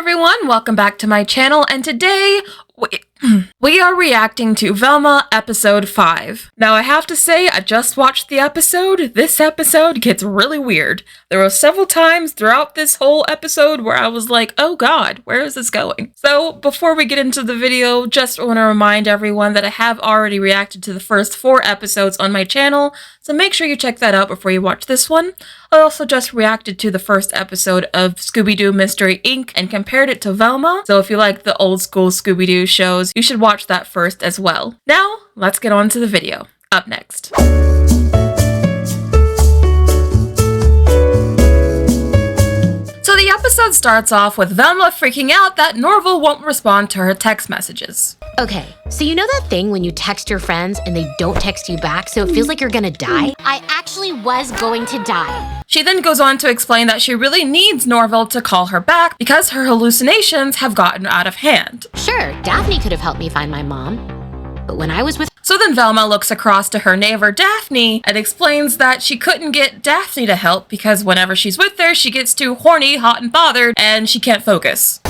everyone, welcome back to my channel, and today we are reacting to Velma episode 5. Now I have to say, I just watched the episode. This episode gets really weird. There were several times throughout this whole episode where I was like, oh god, where is this going? So before we get into the video, just want to remind everyone that I have already reacted to the first 4 episodes on my channel, so make sure you check that out before you watch this one. I also just reacted to the first episode of Scooby-Doo Mystery Inc. and compared it to Velma, so if you like the old school Scooby-Doo shows, you should watch that first as well. Now, let's get on to the video. Up next. So the episode starts off with Velma freaking out that Norval won't respond to her text messages. Okay, so you know that thing when you text your friends and they don't text you back, so it feels like you're gonna die? I actually was going to die. She then goes on to explain that she really needs Norval to call her back because her hallucinations have gotten out of hand. Sure, Daphne could have helped me find my mom, but when I was with So then Velma looks across to her neighbor Daphne and explains that she couldn't get Daphne to help because whenever she's with her, she gets too horny, hot, and bothered, and she can't focus.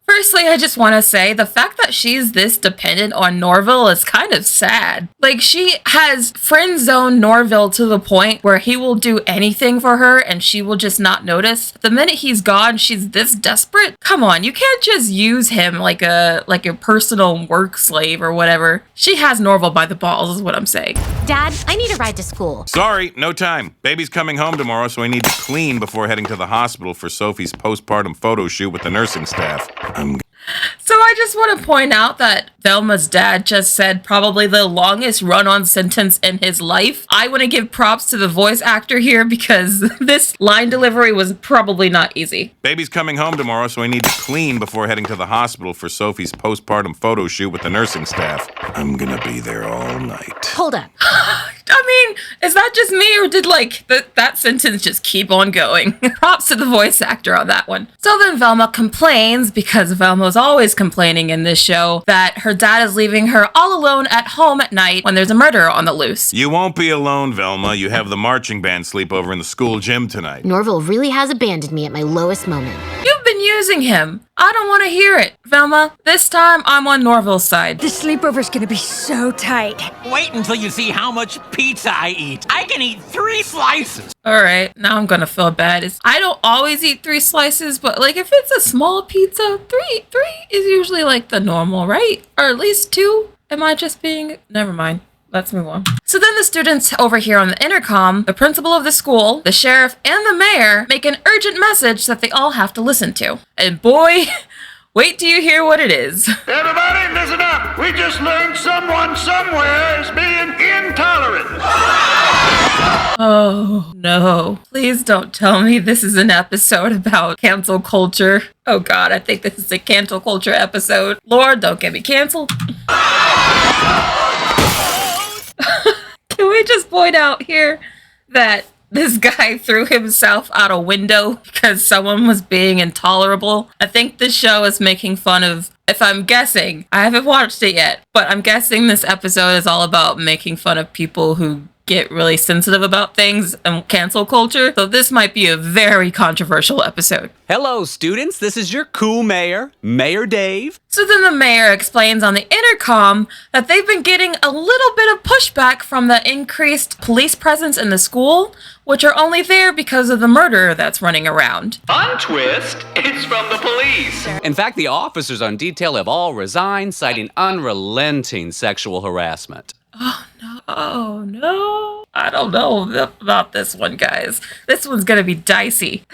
Firstly, I just want to say the fact that she's this dependent on Norval is kind of sad. Like, she has friend-zoned Norval to the point where he will do anything for her and she will just not notice. The minute he's gone, she's this desperate. Come on, you can't just use him like a personal work slave or whatever. She has Norval by the balls is what I'm saying. Dad, I need a ride to school. Sorry, no time. Baby's coming home tomorrow, so I need to clean before heading to the hospital for Sophie's postpartum photo shoot with the nursing staff. So I just want to point out that Velma's dad just said probably the longest run-on sentence in his life. I want to give props to the voice actor here because this line delivery was probably not easy. Baby's coming home tomorrow, so I need to clean before heading to the hospital for Sophie's postpartum photo shoot with the nursing staff. I'm gonna be there all night. Hold up. I mean, is that just me or did that sentence just keep on going? Props to the voice actor on that one. So then Velma complains, because Velma's always complaining in this show, that her dad is leaving her all alone at home at night when there's a murderer on the loose. You won't be alone, Velma. You have the marching band sleepover in the school gym tonight. Norval really has abandoned me at my lowest moment. You've been using him. I don't want to hear it. Velma, this time I'm on Norval's side. The sleepover's gonna be so tight. Wait until you see how much pizza I eat. I can eat 3 slices. Alright, now I'm gonna feel bad. I don't always eat 3 slices, but like if it's a small pizza, three is usually like the normal, right? Or at least 2. Am I just being... Never mind. Let's move on. So then the students over here on the intercom, the principal of the school, the sheriff, and the mayor make an urgent message that they all have to listen to. And boy, wait till you hear what it is. Everybody, listen up. We just learned someone somewhere is being intolerant. Oh, no. Please don't tell me this is an episode about cancel culture. Oh god, I think this is a cancel culture episode. Lord, don't get me canceled. Can we just point out here that this guy threw himself out a window because someone was being intolerable? I think this show is making fun of, if I'm guessing, I haven't watched it yet, but I'm guessing this episode is all about making fun of people who get really sensitive about things and cancel culture. So this might be a very controversial episode. Hello, students. This is your cool mayor, Mayor Dave. So then the mayor explains on the intercom that they've been getting a little bit of pushback from the increased police presence in the school, which are only there because of the murderer that's running around. Untwist, it's from the police. In fact, the officers on detail have all resigned, citing unrelenting sexual harassment. Oh no. I don't know about this one, guys. This one's gonna be dicey.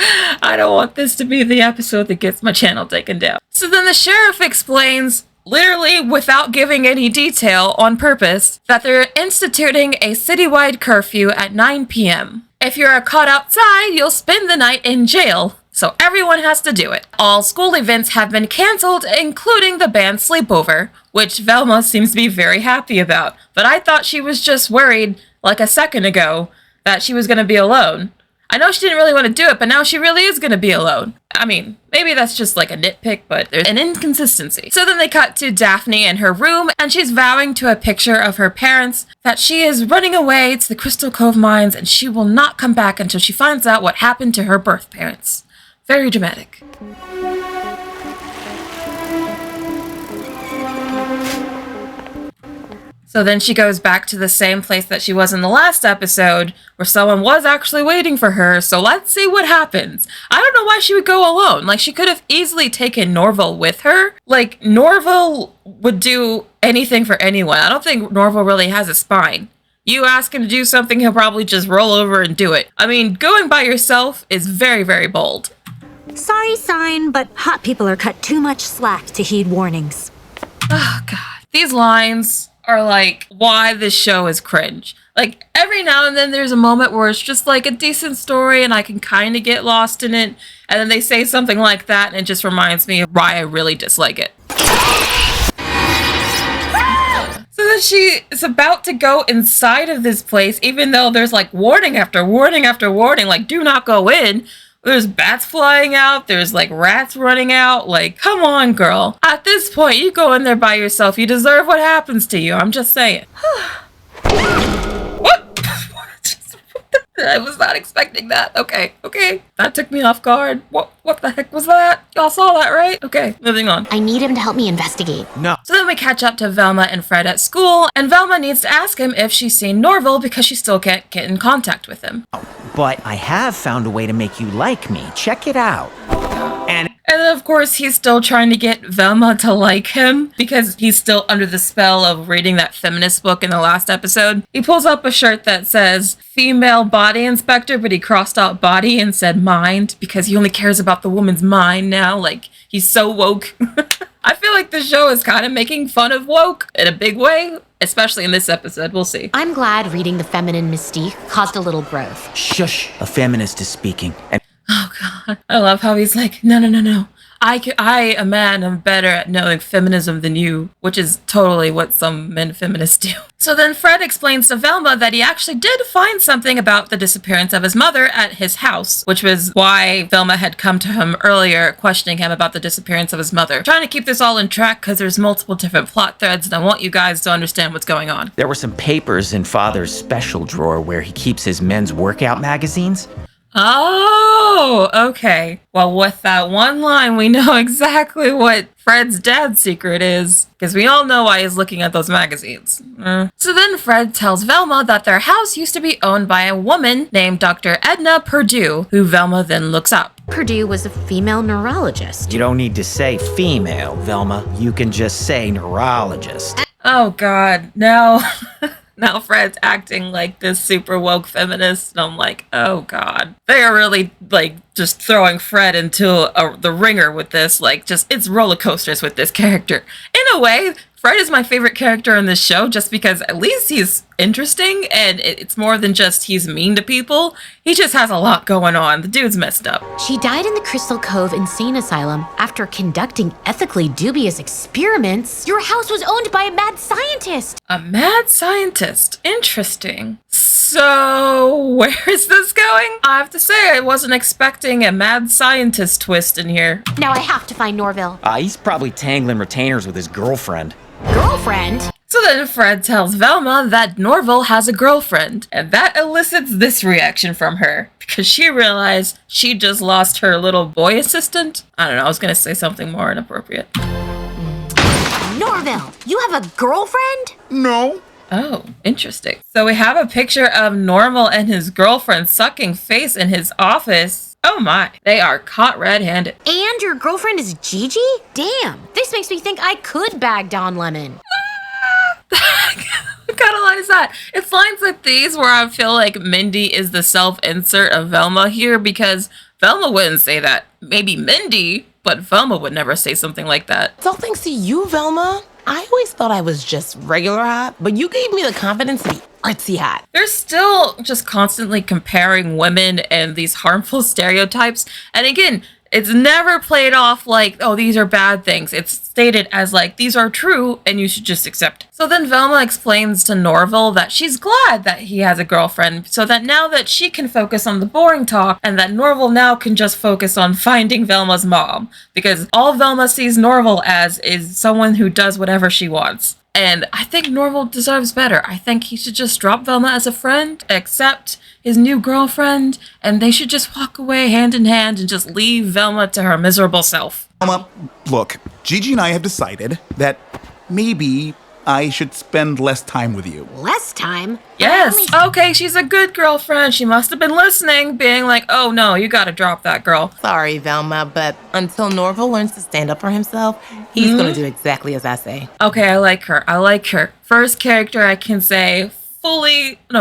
I don't want this to be the episode that gets my channel taken down. So then the sheriff explains, literally without giving any detail on purpose, that they're instituting a citywide curfew at 9 p.m. If you're caught outside, you'll spend the night in jail. So everyone has to do it. All school events have been canceled, including the band sleepover, which Velma seems to be very happy about. But I thought she was just worried, like a second ago, that she was going to be alone. I know she didn't really want to do it, but now she really is going to be alone. I mean, maybe that's just like a nitpick, but there's an inconsistency. So then they cut to Daphne in her room, and she's vowing to a picture of her parents that she is running away to the Crystal Cove mines, and she will not come back until she finds out what happened to her birth parents. Very dramatic. So then she goes back to the same place that she was in the last episode, where someone was actually waiting for her, so let's see what happens. I don't know why she would go alone. Like, she could have easily taken Norval with her. Like, Norval would do anything for anyone. I don't think Norval really has a spine. You ask him to do something, he'll probably just roll over and do it. I mean, going by yourself is very, very bold. Sorry, sign, but hot people are cut too much slack to heed warnings. Oh, God. These lines are like why this show is cringe. Like, every now and then there's a moment where it's just like a decent story and I can kind of get lost in it, and then they say something like that and it just reminds me of why I really dislike it. So then she is about to go inside of this place, even though there's like warning after warning after warning, like, do not go in. There's bats flying out. There's like rats running out. Like, come on, girl. At this point, you go in there by yourself. You deserve what happens to you. I'm just saying. What? I was not expecting that. Okay. That took me off guard. What the heck was that? Y'all saw that, right? Okay, moving on. I need him to help me investigate. No. So then we catch up to Velma and Fred at school, and Velma needs to ask him if she's seen Norval because she still can't get in contact with him. But I have found a way to make you like me. Check it out. And then, of course, he's still trying to get Velma to like him because he's still under the spell of reading that feminist book in the last episode. He pulls up a shirt that says female body inspector, but he crossed out body and said mind because he only cares about the woman's mind now. Like, he's so woke. I feel like the show is kind of making fun of woke in a big way, especially in this episode. We'll see. I'm glad reading the feminine mystique caused a little growth. Shush, a feminist is speaking. And Oh, God. I love how he's like, no. I, a man, am better at knowing feminism than you, which is totally what some men feminists do. So then Fred explains to Velma that he actually did find something about the disappearance of his mother at his house, which was why Velma had come to him earlier, questioning him about the disappearance of his mother. Trying to keep this all in track because there's multiple different plot threads, and I want you guys to understand what's going on. there were some papers in Father's special drawer where he keeps his men's workout magazines. Oh, okay. Well, with that one line, we know exactly what Fred's dad's secret is, because we all know why he's looking at those magazines. So then Fred tells Velma that their house used to be owned by a woman named Dr. Edna Perdue, who Velma then looks up. Perdue was a female neurologist. You don't need to say female, Velma. You can just say neurologist. Oh, God, no. Now Fred's acting like this super woke feminist, and I'm like, oh, God. They are really, like, just throwing Fred into the ringer with this. Like, just, it's roller coasters with this character. In a way, Fred is my favorite character in this show just because at least he's interesting, and it's more than just he's mean to people. He just has a lot going on. The dude's messed up. She died in the Crystal Cove Insane Asylum after conducting ethically dubious experiments. Your house was owned by a mad scientist. A mad scientist. Interesting. So, where is this going? I have to say, I wasn't expecting a mad scientist twist in here. Now I have to find Norville. He's probably tangling retainers with his girlfriend. Girlfriend? So then Fred tells Velma that Norval has a girlfriend, and that elicits this reaction from her, because she realized she just lost her little boy assistant. I don't know, I was gonna say something more inappropriate. Norville, you have a girlfriend? No. Oh, interesting. So we have a picture of Norval and his girlfriend sucking face in his office. Oh my, they are caught red-handed. And your girlfriend is Gigi? Damn, this makes me think I could bag Don Lemon. What kind of line is that? It's lines like these where I feel like Mindy is the self-insert of Velma here, because Velma wouldn't say that. Maybe Mindy, but Velma would never say something like that. It's all thanks to you, Velma. I always thought I was just regular hot, but you gave me the confidence to be artsy hot. They're still just constantly comparing women and these harmful stereotypes. And again, it's never played off like, oh, these are bad things. It's stated as like, these are true and you should just accept it. So then Velma explains to Norval that she's glad that he has a girlfriend, so that now that she can focus on the boring talk, and that Norval now can just focus on finding Velma's mom. Because all Velma sees Norval as is someone who does whatever she wants. And I think Norval deserves better. I think he should just drop Velma as a friend, accept his new girlfriend, and they should just walk away hand in hand and just leave Velma to her miserable self. Velma, look, Gigi and I have decided that maybe I should spend less time with you. Less time? Yes. Okay, she's a good girlfriend. She must have been listening, being like, oh no, you gotta drop that girl. Sorry, Velma, but until Norval learns to stand up for himself, he's gonna do exactly as I say. Okay, I like her. First character I can say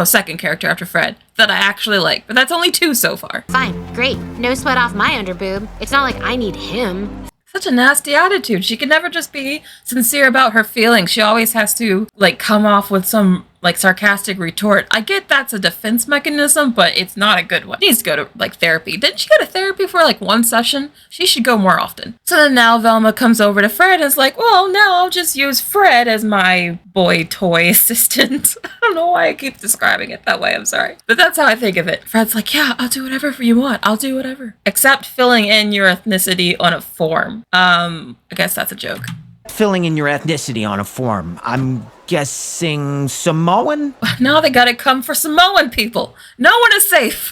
second character after Fred that I actually like, but that's only 2 so far. Fine, great. No sweat off my underboob. It's not like I need him. Such a nasty attitude. She can never just be sincere about her feelings. She always has to come off with some sarcastic retort. I get that's a defense mechanism, but it's not a good one. She needs to go to therapy. Didn't she go to therapy for 1 session? She should go more often. So then now Velma comes over to Fred and is like, well, now I'll just use Fred as my boy toy assistant. I don't know why I keep describing it that way. I'm sorry. But that's how I think of it. Fred's like, yeah, I'll do whatever you want. I'll do whatever. Except filling in your ethnicity on a form. I guess that's a joke. Filling in your ethnicity on a form. I'm guessing Samoan? Now they gotta come for Samoan people. No one is safe.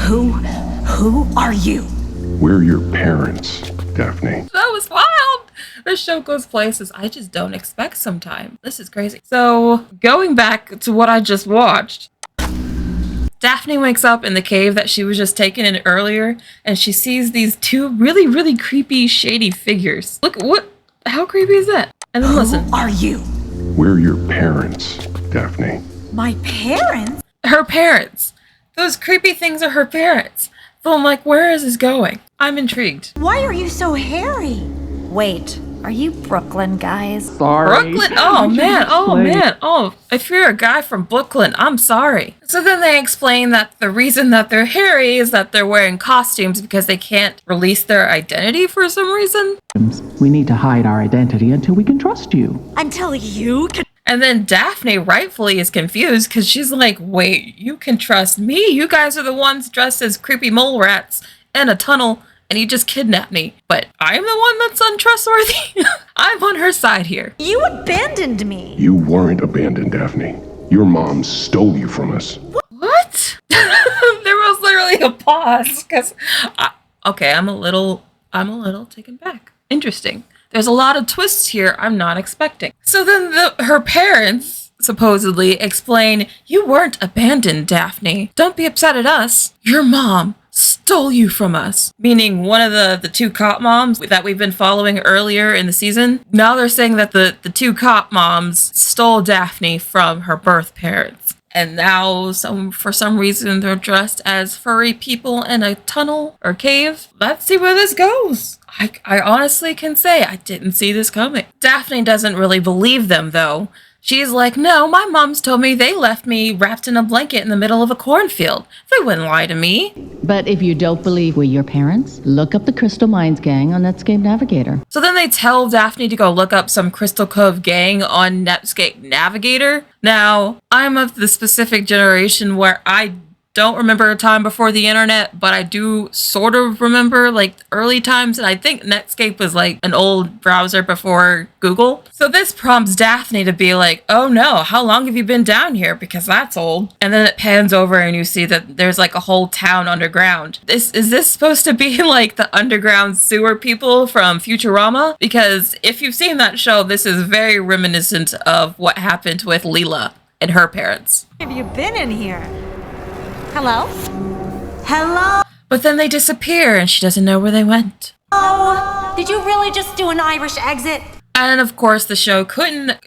Who are you? We're your parents, Daphne. That was wild. This show goes places I just don't expect sometimes. This is crazy. So, going back to what I just watched, Daphne wakes up in the cave that she was just taken in earlier, and she sees these 2 really, really creepy, shady figures. Look, how creepy is that? And then listen. Who are you? We're your parents, Daphne. My parents? Her parents. Those creepy things are her parents. So I'm like, where is this going? I'm intrigued. Why are you so hairy? Wait, are you Brooklyn guys? Sorry. Brooklyn? Oh man. Oh, if you're a guy from Brooklyn, I'm sorry. So then they explain that the reason that they're hairy is that they're wearing costumes because they can't release their identity for some reason. We need to hide our identity until we can trust you. Until you can. And then Daphne rightfully is confused because she's like, wait, you can trust me? You guys are the ones dressed as creepy mole rats in a tunnel and you just kidnapped me. But I'm the one that's untrustworthy? I'm on her side here. You abandoned me. You weren't abandoned, Daphne. Your mom stole you from us. What? There was literally a pause because, I'm a little taken back. Interesting. There's a lot of twists here I'm not expecting. So then her parents supposedly explain, you weren't abandoned, Daphne. Don't be upset at us. Your mom stole you from us. Meaning one of the 2 cop moms that we've been following earlier in the season. Now they're saying that the 2 cop moms stole Daphne from her birth parents. And now, for some reason, they're dressed as furry people in a tunnel or cave. Let's see where this goes. I honestly can say I didn't see this coming. Daphne doesn't really believe them, though. She's like, no, my mom's told me they left me wrapped in a blanket in the middle of a cornfield. They wouldn't lie to me. But if you don't believe we're your parents, look up the Crystal Mines gang on Netscape Navigator. So then they tell Daphne to go look up some Crystal Cove gang on Netscape Navigator. Now, I'm of the specific generation where I don't remember a time before the internet, but I do sort of remember early times, and I think Netscape was an old browser before Google. So this prompts Daphne to be like, oh no, how long have you been down here? Because that's old. And then it pans over and you see that there's a whole town underground. Is this supposed to be the underground sewer people from Futurama? Because if you've seen that show, this is very reminiscent of what happened with Leela and her parents. Have you been in here? Hello? Hello? But then they disappear and she doesn't know where they went. Oh, did you really just do an Irish exit? And of course the show couldn't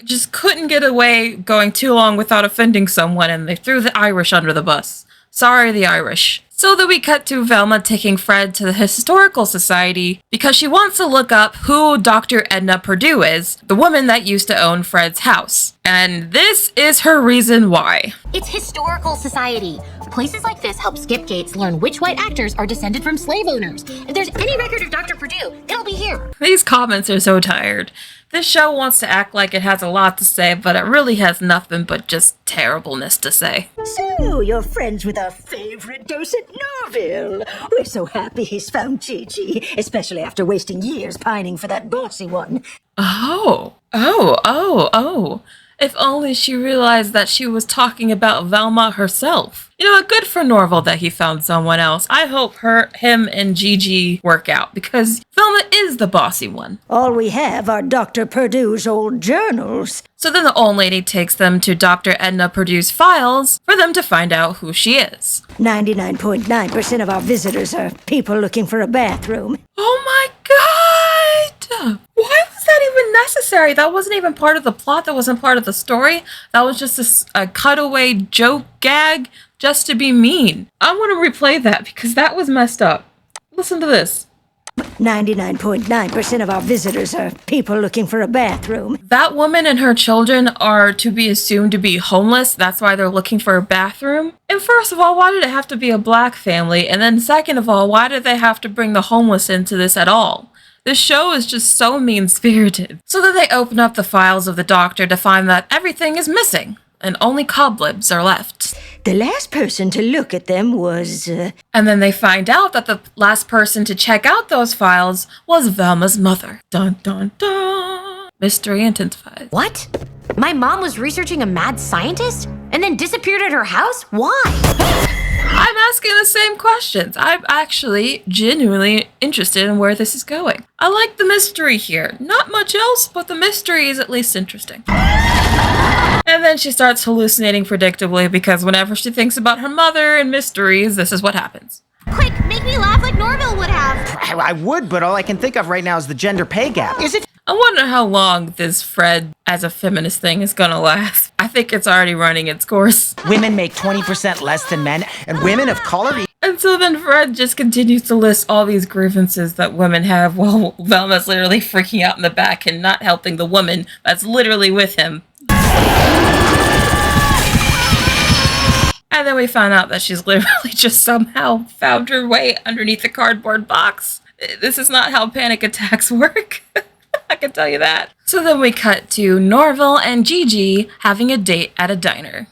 get away going too long without offending someone, and they threw the Irish under the bus. Sorry, the Irish. So then we cut to Velma taking Fred to the Historical Society because she wants to look up who Dr. Edna Purdue is, the woman that used to own Fred's house. And this is her reason why. It's Historical Society. Places like this help skipgates learn which white actors are descended from slave owners. If there's any record of Dr. Purdue, it'll be here. These comments are so tired. This show wants to act like it has a lot to say, but it really has nothing but just terribleness to say. So, you're friends with our favorite docent Norville. We're so happy he's found Gigi, especially after wasting years pining for that bossy one. Oh, Oh. If only she realized that she was talking about Velma herself. You know what? Good for Norval that he found someone else. I hope him and Gigi work out because Velma is the bossy one. All we have are Dr. Purdue's old journals. So then the old lady takes them to Dr. Edna Purdue's files for them to find out who she is. 99.9% of our visitors are people looking for a bathroom. Oh my god! Why was that even necessary? That wasn't even part of the plot. That wasn't part of the story. That was just a cutaway joke gag just to be mean. I want to replay that because that was messed up. Listen to this. 99.9% of our visitors are people looking for a bathroom. That woman and her children are to be assumed to be homeless. That's why they're looking for a bathroom. And first of all, why did it have to be a black family? And then second of all, why did they have to bring the homeless into this at all? This show is just so mean-spirited. So then they open up the files of the doctor to find that everything is missing and only cobwebs are left. The last person to look at them was... And then they find out that the last person to check out those files was Velma's mother. Dun dun dun. Mystery intensified. What? My mom was researching a mad scientist and then disappeared at her house? Why? I'm asking the same questions. I'm actually genuinely interested in where this is going. I like the mystery here. Not much else, but the mystery is at least interesting. And then she starts hallucinating predictably because whenever she thinks about her mother and mysteries, this is what happens. Quick, make me laugh like Norville would have. I would, but all I can think of right now is the gender pay gap. Is it? I wonder how long this Fred as a feminist thing is gonna last. I think it's already running its course. Women make 20% less than men, and women of color... And so then Fred just continues to list all these grievances that women have while Velma's literally freaking out in the back and not helping the woman that's literally with him. And then we found out that she's literally just somehow found her way underneath the cardboard box. This is not how panic attacks work. I can tell you that. So then we cut to Norval and Gigi having a date at a diner.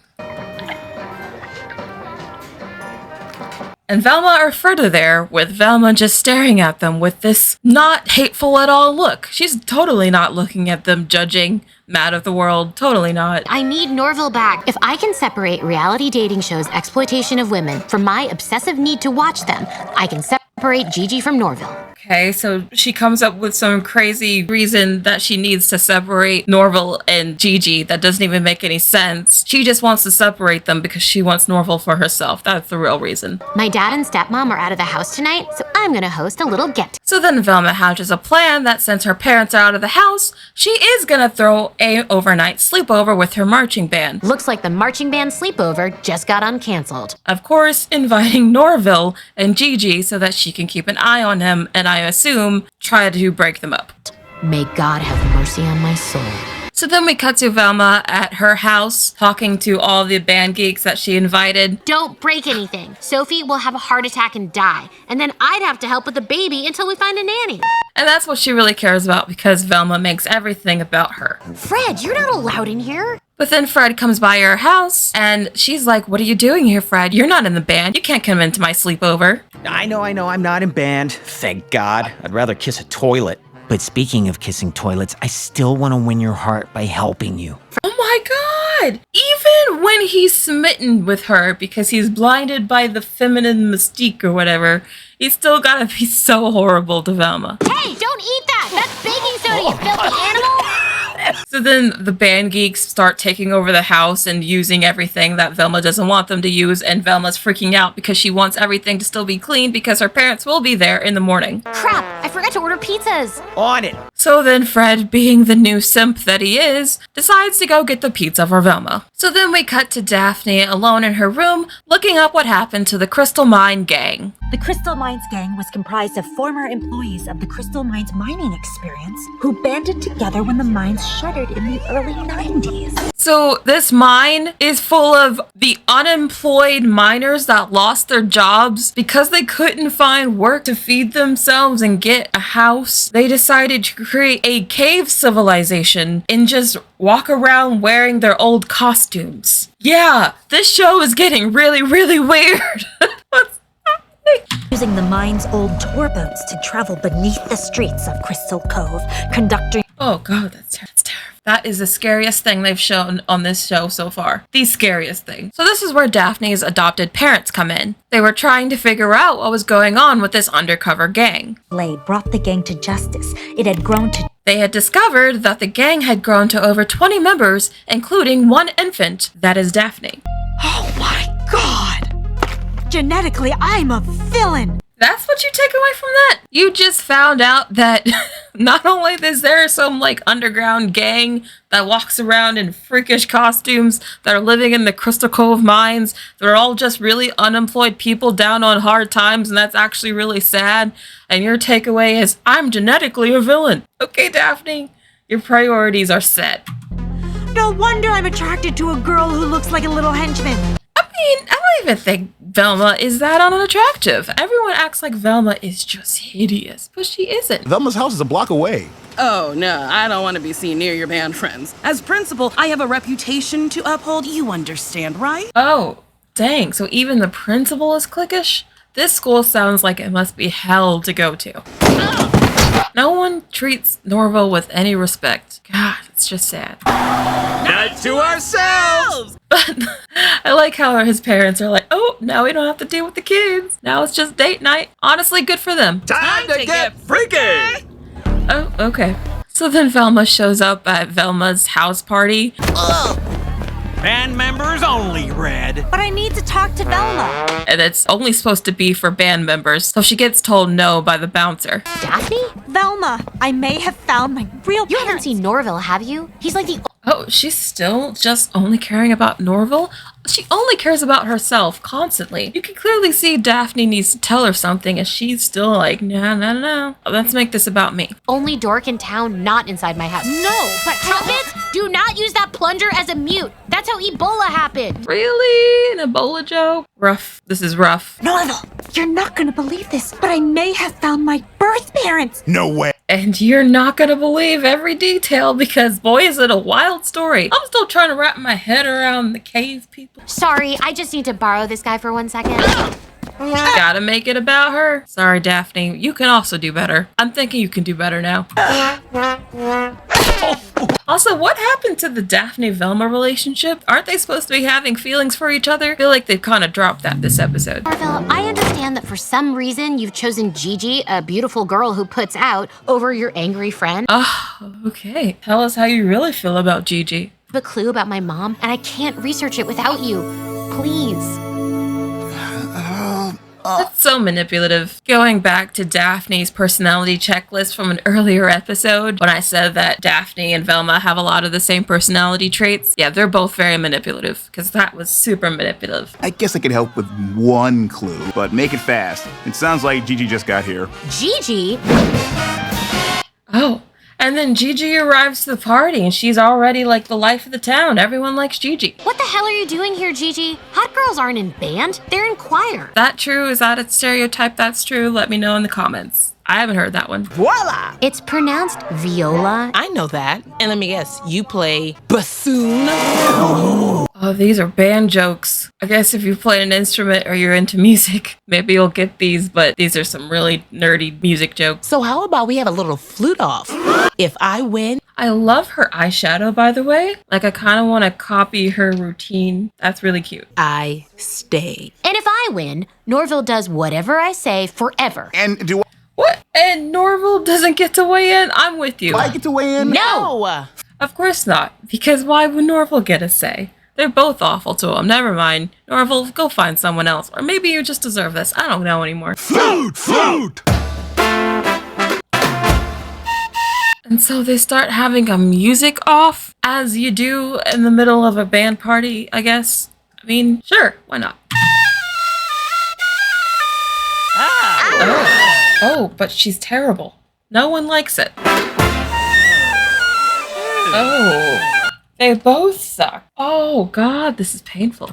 And Velma are further there, with Velma just staring at them with this not hateful at all look. She's totally not looking at them judging, mad at the world, totally not. I need Norville back. If I can separate reality dating shows' exploitation of women from my obsessive need to watch them, I can separate Gigi from Norville. Okay, so she comes up with some crazy reason that she needs to separate Norval and Gigi that doesn't even make any sense. She just wants to separate them because she wants Norval for herself. That's the real reason. My dad and stepmom are out of the house tonight, so I'm gonna host a little get. So then Velma hatches a plan that since her parents are out of the house, she is gonna throw a overnight sleepover with her marching band. Looks like the marching band sleepover just got uncanceled. Of course, inviting Norville and Gigi so that she can keep an eye on him and I assume try to break them up. May God have mercy on my soul. So then we cut to Velma at her house talking to all the band geeks that she invited. Don't break anything. Sophie will have a heart attack and die. And then I'd have to help with the baby until we find a nanny. And that's what she really cares about because Velma makes everything about her. Fred, you're not allowed in here. But then Fred comes by her house and she's like, what are you doing here, Fred? You're not in the band. You can't come into my sleepover. I know, I'm not in band. Thank God. I'd rather kiss a toilet. But speaking of kissing toilets, I still want to win your heart by helping you. Oh my god! Even when he's smitten with her because he's blinded by the feminine mystique or whatever, he's still gotta be so horrible to Velma. Hey, don't eat that! That's baking soda, you filthy animal! So then the band geeks start taking over the house and using everything that Velma doesn't want them to use, and Velma's freaking out because she wants everything to still be clean because her parents will be there in the morning. Crap, I forgot to order pizzas. On it. So then Fred, being the new simp that he is, decides to go get the pizza for Velma. So then we cut to Daphne alone in her room, looking up what happened to the Crystal Mine gang. The Crystal Mines gang was comprised of former employees of the Crystal Mines mining experience who banded together when the mines shuttered in the early 90s. So this mine is full of the unemployed miners that lost their jobs because they couldn't find work to feed themselves and get a house. They decided to create a cave civilization and just walk around wearing their old costumes. Yeah, this show is getting really, really weird. Using the mine's old tour boats to travel beneath the streets of Crystal Cove, conducting Oh god, that's terrible. That is the scariest thing they've shown on this show so far. The scariest thing. So this is where Daphne's adopted parents come in. They were trying to figure out what was going on with this undercover gang. Blade brought the gang to justice. It had grown to... They had discovered that the gang had grown to over 20 members, including one infant. That is Daphne. Oh my god! Genetically, I'm a villain! That's what you take away from that? You just found out that not only is there some like underground gang that walks around in freakish costumes that are living in the Crystal Cove mines, they're all just really unemployed people down on hard times, and that's actually really sad. And your takeaway is, I'm genetically a villain. Okay, Daphne, your priorities are set. No wonder I'm attracted to a girl who looks like a little henchman. I don't even think Velma is that unattractive. Everyone acts like Velma is just hideous, but she isn't. Velma's house is a block away. Oh, no, I don't want to be seen near your band friends. As principal, I have a reputation to uphold, you understand, right? Oh, dang, so even the principal is cliquish? This school sounds like it must be hell to go to. No one treats Norville with any respect. God, it's just sad. Not to ourselves! But I like how his parents are like, oh, now we don't have to deal with the kids. Now it's just date night. Honestly, good for them. Time to get freaky! Oh, okay. So then Velma shows up at Velma's house party. Ugh. Band members only, Red. But I need to talk to Velma. And it's only supposed to be for band members, so she gets told no by the bouncer. Daphne? Velma, I may have found my real You haven't seen Norville, have you? He's like the... Oh, she's still just only caring about Norville? She only cares about herself constantly. You can clearly see Daphne needs to tell her something, and she's still like, no. Let's make this about me. Only dork in town, not inside my house. No, but... Trumpets, do not use that plunger as a mute. That's how Ebola happened. Really? An Ebola joke? Rough. This is rough. Norville, you're not gonna believe this, but I may have found my birth parents. No way. And you're not gonna believe every detail because boy is it a wild story. I'm still trying to wrap my head around the cave people. Sorry, I just need to borrow this guy for 1 second. Gotta make it about her. Sorry, Daphne. You can also do better. I'm thinking you can do better now. Also, what happened to the Daphne-Velma relationship? Aren't they supposed to be having feelings for each other? I feel like they've kind of dropped that this episode. Norville, I understand that for some reason you've chosen Gigi, a beautiful girl who puts out, over your angry friend. Oh, okay. Tell us how you really feel about Gigi. I have a clue about my mom, and I can't research it without you. Please. That's so manipulative. Going back to Daphne's personality checklist from an earlier episode, when I said that Daphne and Velma have a lot of the same personality traits, yeah, they're both very manipulative, because that was super manipulative. I guess I could help with one clue, but make it fast. It sounds like Gigi just got here. Gigi? Oh. And then Gigi arrives to the party, and she's already like the life of the town. Everyone likes Gigi. What the hell are you doing here, Gigi? Hot girls aren't in band, they're in choir. That true? Is that a stereotype that's true? Let me know in the comments. I haven't heard that one. Voila! It's pronounced viola. I know that. And let me guess, you play bassoon? Oh, these are band jokes. I guess if you play an instrument or you're into music, maybe you'll get these, but these are some really nerdy music jokes. So how about we have a little flute off? If I win... I love her eyeshadow, by the way. Like, I kind of want to copy her routine. That's really cute. I stay. And if I win, Norville does whatever I say forever. And do What? And Norville doesn't get to weigh in? I'm with you. I get to weigh in? No! Of course not. Because why would Norville get a say? They're both awful to him. Never mind. Norville, go find someone else. Or maybe you just deserve this. I don't know anymore. Flute! And so they start having a music off, as you do in the middle of a band party, I guess. I mean, sure, why not? Oh, but she's terrible. No one likes it. Oh, they both suck. Oh, God, this is painful.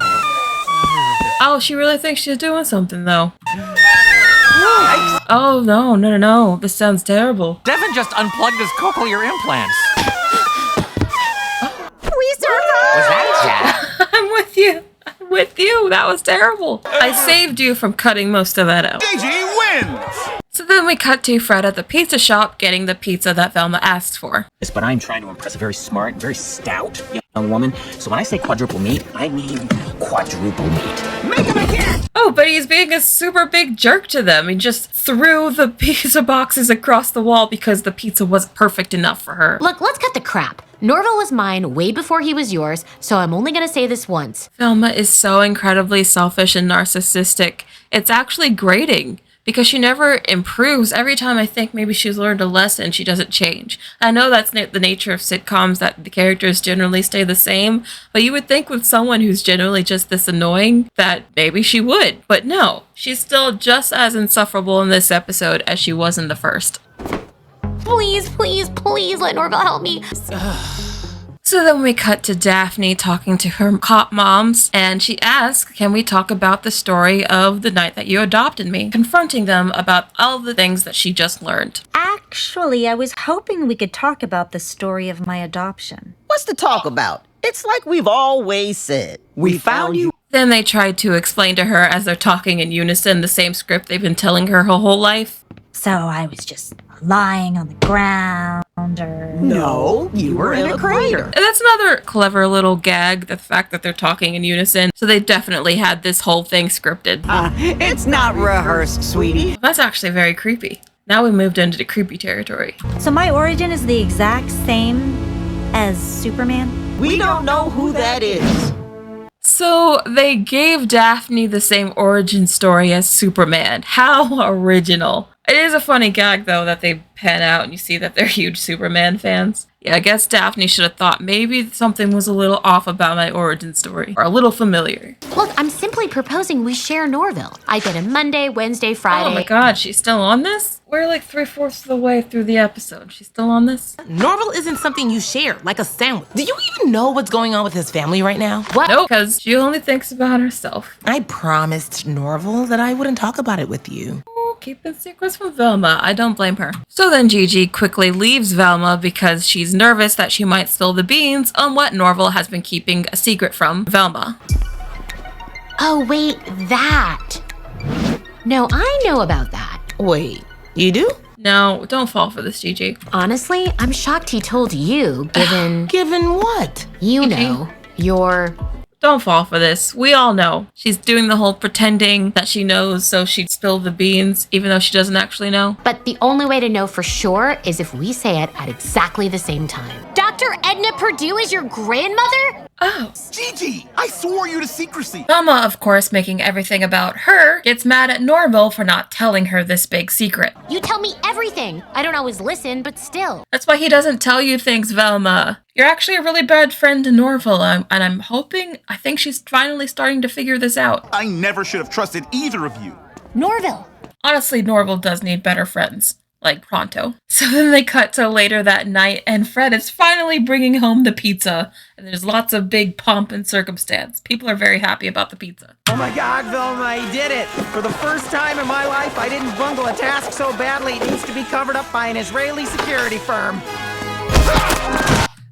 Oh, she really thinks she's doing something, though. Oh, no. This sounds terrible. Devin just unplugged his cochlear implants. We survived! Was that Jack? I'm with you. That was terrible. I saved you from cutting most of that out. Gigi wins! So then we cut to Fred at the pizza shop getting the pizza that Velma asked for. But I'm trying to impress a very smart, very stout young woman. So when I say quadruple meat, I mean quadruple meat. Make him again! Oh, but he's being a super big jerk to them. He just threw the pizza boxes across the wall because the pizza wasn't perfect enough for her. Look, let's cut the crap. Norville was mine way before he was yours, so I'm only gonna say this once. Velma is so incredibly selfish and narcissistic. It's actually grating because she never improves. Every time I think maybe she's learned a lesson, she doesn't change. I know that's the nature of sitcoms, that the characters generally stay the same, but you would think with someone who's generally just this annoying that maybe she would. But no, she's still just as insufferable in this episode as she was in the first. Please, please, please let Norville help me. So then we cut to Daphne talking to her cop moms, and she asks, can we talk about the story of the night that you adopted me? Confronting them about all the things that she just learned. Actually, I was hoping we could talk about the story of my adoption. What's to talk about? It's like we've always said. We found you. Then they tried to explain to her as they're talking in unison the same script they've been telling her whole life. So I was just lying on the ground, or... No, you were in a crater. And that's another clever little gag, the fact that they're talking in unison. So they definitely had this whole thing scripted. It's not rehearsed, sweetie. That's actually very creepy. Now we moved into the creepy territory. So my origin is the exact same as Superman? We don't know who that is. So they gave Daphne the same origin story as Superman. How original. It is a funny gag, though, that they pan out and you see that they're huge Superman fans. Yeah, I guess Daphne should have thought maybe something was a little off about my origin story, or a little familiar. Look, I'm simply proposing we share Norville. I get him Monday, Wednesday, Friday. Oh my god, she's still on this? We're like 3/4 of the way through the episode. She's still on this? Norville isn't something you share, like a sandwich. Do you even know what's going on with his family right now? What? No, because she only thinks about herself. I promised Norville that I wouldn't talk about it with you. Keeping secrets from Velma. I don't blame her. So then Gigi quickly leaves Velma because she's nervous that she might spill the beans on what Norville has been keeping a secret from Velma. Oh, wait, that. No, I know about that. Wait, you do? No, don't fall for this, Gigi. Honestly, I'm shocked he told you, given... Given what? You know, your... Don't fall for this. We all know. She's doing the whole pretending that she knows so she'd spill the beans, even though she doesn't actually know. But the only way to know for sure is if we say it at exactly the same time. Dr. Edna Purdue is your grandmother? Oh. Gigi, I swore you to secrecy. Velma, of course, making everything about her, gets mad at Norville for not telling her this big secret. You tell me everything. I don't always listen, but still. That's why he doesn't tell you things, Velma. You're actually a really bad friend to Norville, and I'm hoping, I think she's finally starting to figure this out. I never should have trusted either of you. Norville. Honestly, Norville does need better friends. Like, pronto. So then they cut to later that night, and Fred is finally bringing home the pizza. And there's lots of big pomp and circumstance. People are very happy about the pizza. Oh my God, Velma, he did it! For the first time in my life, I didn't bungle a task so badly it needs to be covered up by an Israeli security firm.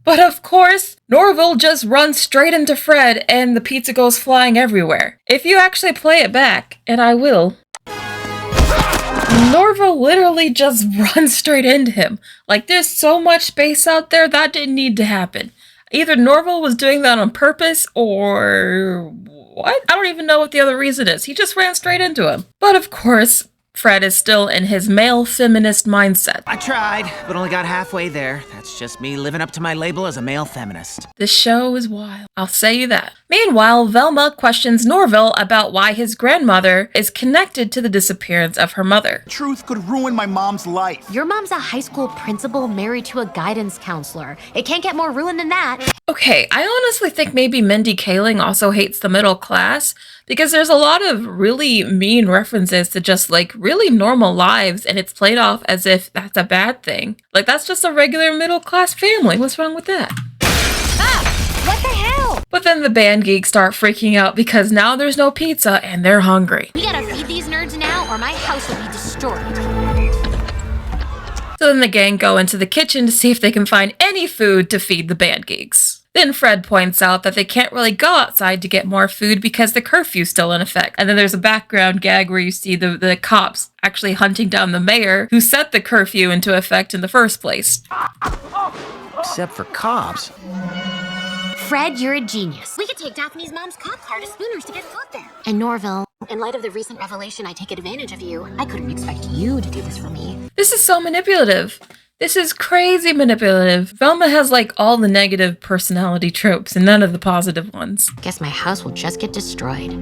But of course, Norville just runs straight into Fred, and the pizza goes flying everywhere. If you actually play it back, and I will, Norville literally just runs straight into him. Like, there's so much space out there, that didn't need to happen. Either Norville was doing that on purpose, or what? I don't even know what the other reason is. He just ran straight into him. But of course, Fred is still in his male feminist mindset. I tried, but only got halfway there. That's just me living up to my label as a male feminist. This show is wild. I'll say you that. Meanwhile, Velma questions Norville about why his grandmother is connected to the disappearance of her mother. Truth could ruin my mom's life. Your mom's a high school principal married to a guidance counselor. It can't get more ruined than that. Okay, I honestly think maybe Mindy Kaling also hates the middle class, because there's a lot of really mean references to just like really normal lives, and it's played off as if that's a bad thing. Like, that's just a regular middle class family. What's wrong with that? Ah! What the hell? But then the band geeks start freaking out because now there's no pizza and they're hungry. We gotta feed these nerds now or my house will be destroyed. So then the gang go into the kitchen to see if they can find any food to feed the band geeks. Then Fred points out that they can't really go outside to get more food because the curfew's still in effect. And then there's a background gag where you see the cops actually hunting down the mayor who set the curfew into effect in the first place. Except for cops. Fred, you're a genius. We could take Daphne's mom's cop car to Spooner's to get food there. And Norville, in light of the recent revelation I take advantage of you, I couldn't expect you to do this for me. This is so manipulative. This is crazy manipulative. Velma has like all the negative personality tropes and none of the positive ones. Guess my house will just get destroyed.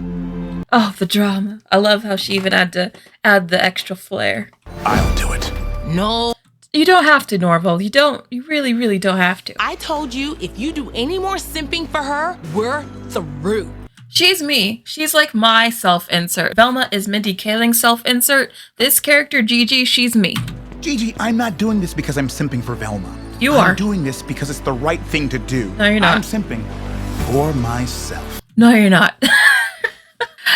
Oh, the drama. I love how she even had to add the extra flair. I'll do it. No. You don't have to, Norville. You really, really don't have to. I told you, if you do any more simping for her, we're through. She's me. She's like my self-insert. Velma is Mindy Kaling's self-insert. This character, Gigi, she's me. Gigi, I'm not doing this because I'm simping for Velma. You are. I'm doing this because it's the right thing to do. No, you're not. I'm simping for myself. No, you're not.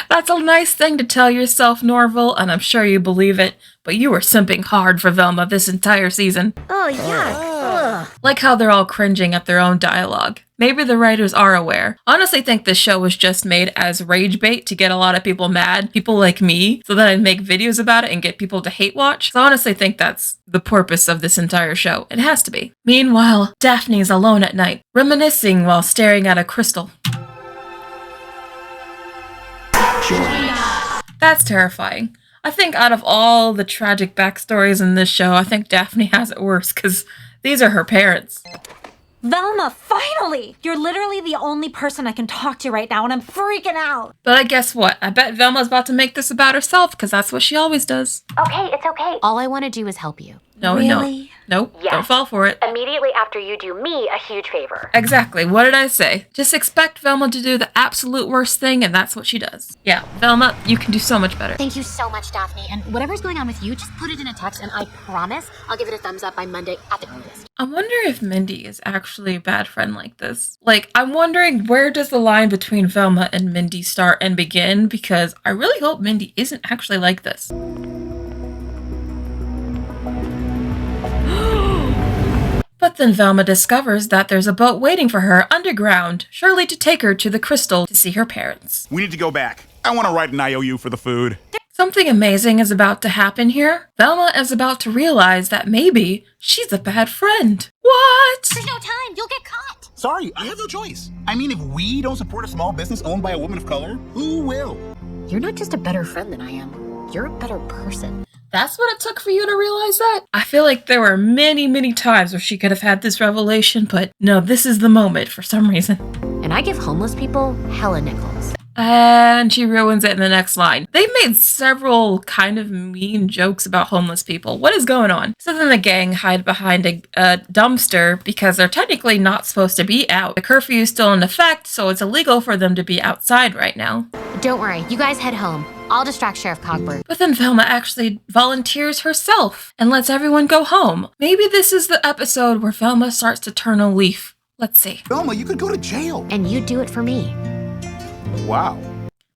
That's a nice thing to tell yourself, Norville, and I'm sure you believe it, but you were simping hard for Velma this entire season. Oh, yuck. Like how they're all cringing at their own dialogue. Maybe the writers are aware. Honestly, think this show was just made as rage bait to get a lot of people mad, people like me, so that I'd make videos about it and get people to hate watch. So I honestly think that's the purpose of this entire show. It has to be. Meanwhile, Daphne's alone at night, reminiscing while staring at a crystal. That's terrifying. I think out of all the tragic backstories in this show, I think Daphne has it worse because these are her parents. Velma, finally! You're literally the only person I can talk to right now, and I'm freaking out. But I guess what? I bet Velma's about to make this about herself because that's what she always does. Okay, it's okay. All I want to do is help you. No, Really? Nope, Yes. don't fall for it. Immediately after you do me a huge favor. Exactly, what did I say? Just expect Velma to do the absolute worst thing, and that's what she does. Yeah, Velma, you can do so much better. Thank you so much, Daphne. And whatever's going on with you, just put it in a text, and I promise I'll give it a thumbs up by Monday at the earliest. I wonder if Mindy is actually a bad friend like this. Like, I'm wondering where does the line between Velma and Mindy start and begin, because I really hope Mindy isn't actually like this. But then Velma discovers that there's a boat waiting for her underground, surely to take her to the crystal to see her parents. We need to go back. I want to write an IOU for the food. Something amazing is about to happen here. Velma is about to realize that maybe she's a bad friend. What? There's no time. You'll get caught. Sorry, I have no choice. I mean, if we don't support a small business owned by a woman of color, who will? You're not just a better friend than I am. You're a better person. That's what it took for you to realize that? I feel like there were many, many times where she could have had this revelation, but no, this is the moment for some reason. And I give homeless people hella nickels. And she ruins it in the next line. They've made several kind of mean jokes about homeless people. What is going on? So then the gang hide behind a dumpster because they're technically not supposed to be out. The curfew is still in effect, so it's illegal for them to be outside right now. Don't worry, you guys head home. I'll distract Sheriff Cogburn. But then Velma actually volunteers herself and lets everyone go home. Maybe this is the episode where Velma starts to turn a leaf. Let's see. Velma, you could go to jail. And you do it for me. Wow.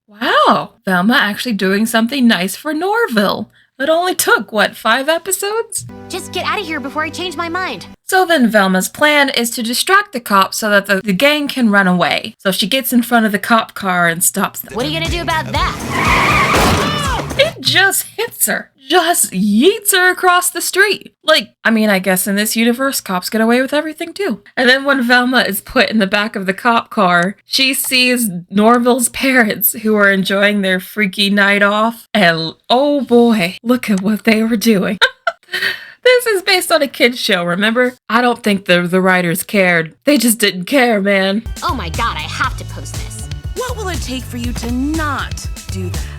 Wow, Velma actually doing something nice for Norville. It only took, what, 5 episodes? Just get out of here before I change my mind. So then Velma's plan is to distract the cops so that the gang can run away. So she gets in front of the cop car and stops them. What are you gonna do about that? It just hits her. Just yeets her across the street. Like, I mean, I guess in this universe, cops get away with everything too. And then when Velma is put in the back of the cop car, she sees Norville's parents who are enjoying their freaky night off. And oh boy, look at what they were doing. This is based on a kid's show, remember? I don't think the writers cared. They just didn't care, man. Oh my god, I have to post this. What will it take for you to not do that?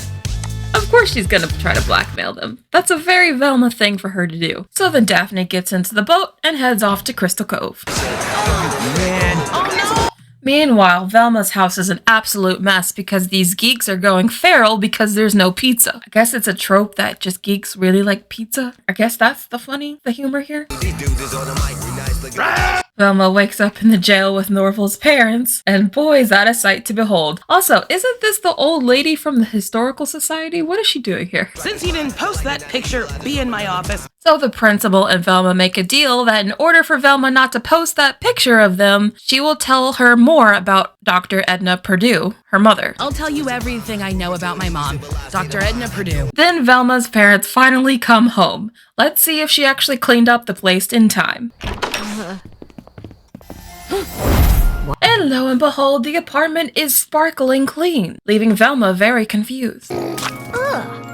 Of course she's gonna try to blackmail them. That's a very Velma thing for her to do. So then Daphne gets into the boat and heads off to Crystal Cove. Meanwhile, Velma's house is an absolute mess because these geeks are going feral because there's no pizza. I guess it's a trope that just geeks really like pizza. I guess that's the humor here. Velma wakes up in the jail with Norval's parents, and boy, is that a sight to behold. Also, isn't this the old lady from the Historical Society? What is she doing here? Since you didn't post that picture, be in my office. So the principal and Velma make a deal that in order for Velma not to post that picture of them, she will tell her more about Dr. Edna Purdue, her mother. I'll tell you everything I know about my mom, Dr. Edna Purdue. Then Velma's parents finally come home. Let's see if she actually cleaned up the place in time. And lo and behold, the apartment is sparkling clean, leaving Velma very confused.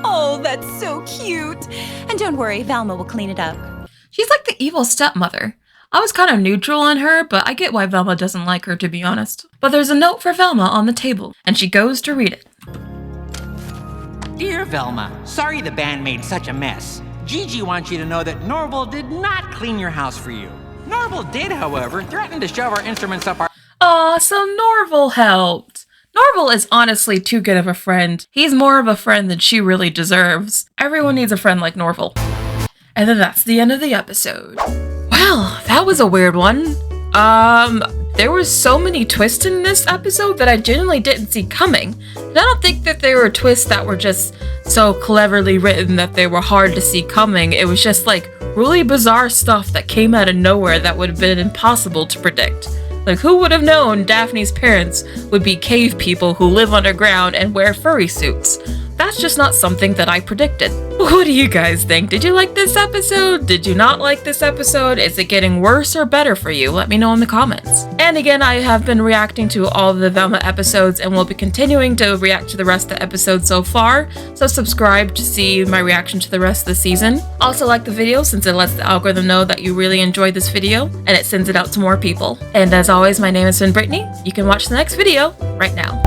Oh, that's so cute. And don't worry, Velma will clean it up. She's like the evil stepmother. I was kind of neutral on her, but I get why Velma doesn't like her, to be honest. But there's a note for Velma on the table, and she goes to read it. Dear Velma, sorry the band made such a mess. Gigi wants you to know that Norval did not clean your house for you. Norval did, however, threaten to shove our instruments up our... Aw, so Norval helped. Norval is honestly too good of a friend. He's more of a friend than she really deserves. Everyone needs a friend like Norval. And then that's the end of the episode. Well, that was a weird one. There was so many twists in this episode that I genuinely didn't see coming. And I don't think that they were twists that were just so cleverly written that they were hard to see coming. It was just like really bizarre stuff that came out of nowhere that would have been impossible to predict. Like, who would have known Daphne's parents would be cave people who live underground and wear furry suits? That's just not something that I predicted. What do you guys think? Did you like this episode? Did you not like this episode? Is it getting worse or better for you? Let me know in the comments. And again, I have been reacting to all of the Velma episodes and will be continuing to react to the rest of the episodes so far, so subscribe to see my reaction to the rest of the season. Also like the video since it lets the algorithm know that you really enjoyed this video and it sends it out to more people. And as always, my name has been Brittany. You can watch the next video right now.